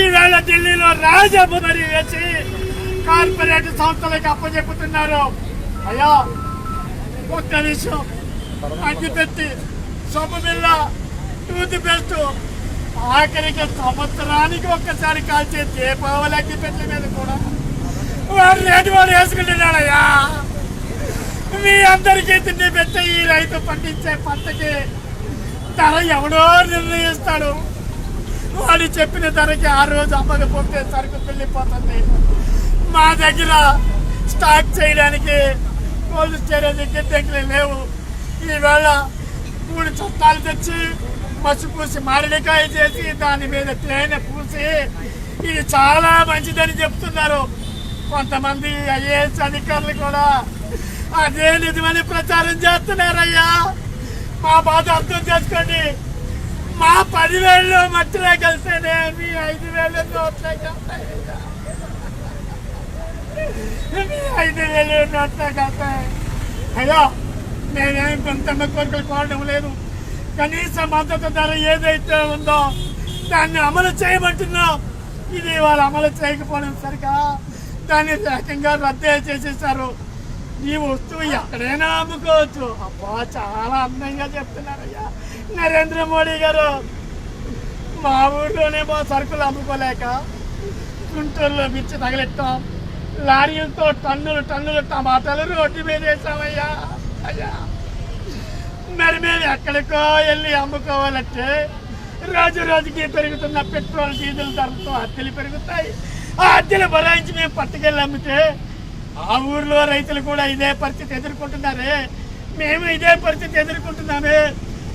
ఈవేళ ఢిల్లీలో రాజభుమరి వేసి కార్పొరేట్ సంస్థలకు అప్పచెప్పుతున్నారు. అయ్యా ఒక్క విషయం, అగ్గిపెట్టి సొమ్ము బిల్ల టూత్ పేస్ట్ ఆఖరికి సంవత్సరానికి ఒక్కసారి కాల్చే దీపావళి అగ్గిపెట్ల మీద కూడా వాడు రేటు వాడు వేసుకుంటున్నాడయ్యా. మీ అందరికీ తిండి పెట్టే ఈ రైతు పండించే పంటకి ధర ఎవడో నిర్ణయిస్తాడు. వాడు చెప్పిన ధరకి ఆ రోజు అమ్మకపోతే సరుకు వెళ్ళిపోతుంది. మా దగ్గర స్టాక్ చేయడానికి కోల్డ్ స్టోరేజ్ గిడ్డంకులు లేవు. ఈవేళ 3 చట్టాలు తెచ్చి మసి పూసి మామిడికాయ చేసి దాని మీద తేనె పూసి ఇది చాలా మంచిదని చెప్తున్నారు. కొంతమంది ఐఏఎస్ అధికారులు కూడా అదే నిజమని ప్రచారం చేస్తున్నారయ్యా. మా బాధ అర్థం చేసుకోండి. మా 10,000 మట్టిలో కలిస్తేనే మీ 5,000 నోట్లే కలుస్తాయి. మీ 5,000 నోట్లే కలుస్తాయి. అయ్యో నేనేం కొంత కోరికలు కోరడం లేదు. కనీస మద్దతు ధర ఏదైతే ఉందో దాన్ని అమలు చేయమంటున్నాం. ఇది వాళ్ళు అమలు చేయకపోవడం సరిగా దాన్ని ఏకంగా రద్దే చేసేసారు. ఈ వస్తువు ఎక్కడైనా అమ్ముకోవచ్చు. అబ్బా చాలా అందంగా చెప్తున్నారయ్యా నరేంద్ర మోడీ గారు. మా ఊర్లోనే మా సరుకులు అమ్ముకోలేక గుంటూరులో మిర్చి తగిలెట్టాం. లారీలతో టన్నులు టమాటాలు రోడ్డు మీద వేసామయ్యా. అయ్యా మరి మేము ఎక్కడికో వెళ్ళి అమ్ముకోవాలంటే రోజుకి పెరుగుతున్న పెట్రోల్ డీజిల్ ధరలతో అద్దెలు పెరుగుతాయి. ఆ అద్దెలు భరాయించి మేము పట్టుకెళ్ళి అమ్మితే ఆ ఊర్లో రైతులు కూడా ఇదే పరిస్థితి ఎదుర్కొంటున్నారే. మేము ఇదే పరిస్థితి ఎదుర్కొంటున్నామే.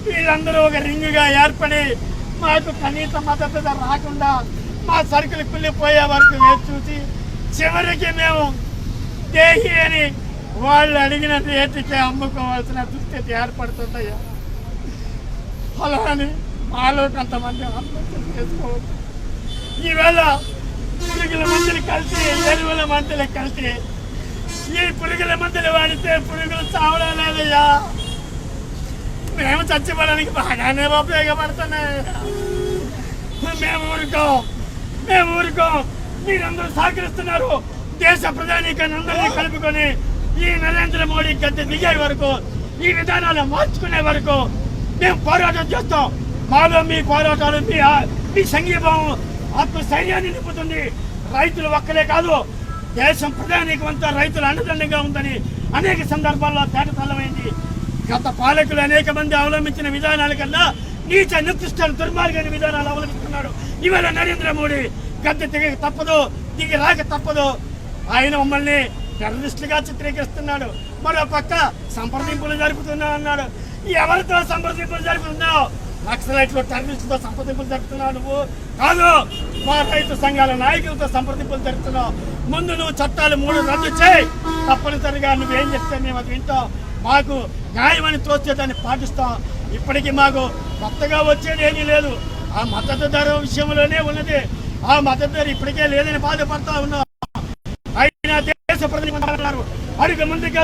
వీళ్ళందరూ ఒక రింగుగా ఏర్పడి మాకు కనీస మద్దతు ధర రాకుండా మా సరుకులు కుళ్ళిపోయే వరకు వేచి చూసి చివరికి మేము దేహి అని వాళ్ళు అడిగిన రేటుకే అమ్ముకోవాల్సిన దుస్థితి ఏర్పడుతుందయ్యా. అలా అని మాలో కొంతమంది ఆత్మహత్యలు చేసుకోవచ్చు. ఈవేళ పురుగుల మందులు కలిసి ఎరువుల మందులు కలిసి ఈ పురుగుల మందులు వాడితే పురుగులు చావడం లేదయ్యా. మేము చచ్చిపోవడానికి బాగానే ఉపయోగపడుతున్నాయి. మేము ఊరుకోం. మీరందరూ సహకరిస్తున్నారు. దేశ ప్రధానికాన్ని అందరినీ కలుపుకొని ఈ నరేంద్ర మోడీ గద్దె దిగే వరకు, ఈ విధానాలు మార్చుకునే వరకు మేము పోరాటం చేస్తాం. మాలో మీ పోరాటాలు మీ సంఘీభావం ఆత్మస్థైర్యాన్ని నింపుతుంది. రైతులు ఒక్కలే కాదు, దేశం ప్రధానికం అంతా రైతులు అండదండగా ఉందని అనేక సందర్భాల్లో తేటతల్లమైంది. గత పాలకులు అనేక మంది అవలంబించిన విధానాల కన్నా నీచ నికృష్ట దుర్మార్గమైన విధానాలు అవలంబిస్తున్నాడు. ఇవాళ నరేంద్ర మోడీ గద్దె దిగి రాక తప్పదు. ఆయన మమ్మల్ని టెర్రరిస్టులుగా చిత్రీకరిస్తున్నాడు. మరో పక్క సంప్రదింపులు జరుపుతున్నా అన్నాడు. ఎవరితో సంప్రదింపులు జరుపుతున్నావు? నక్సలైట్లు టెర్రరిస్టుతో సంప్రదింపులు జరుపుతున్నావు నువ్వు కాదు. మా రైతు సంఘాల నాయకులతో సంప్రదింపులు జరుపుతున్నావు. ముందు నువ్వు చట్టాలు 3 రద్దు చేయి. తప్పనిసరిగా నువ్వేం చెప్తే మేము అది వింటాం. మాకు న్యాయమని తోస్తే దాన్ని పాటిస్తాం. ఇప్పటికీ మాకు కొత్తగా వచ్చేది ఏమీ లేదు. ఆ మద్దతు ధర విషయంలోనే ఉన్నది. ఆ మద్దతు ధర ఇప్పటికే లేదని బాధపడతా ఉన్నాం. అయినా దేశ ప్రధాని అడుగు ముందుగా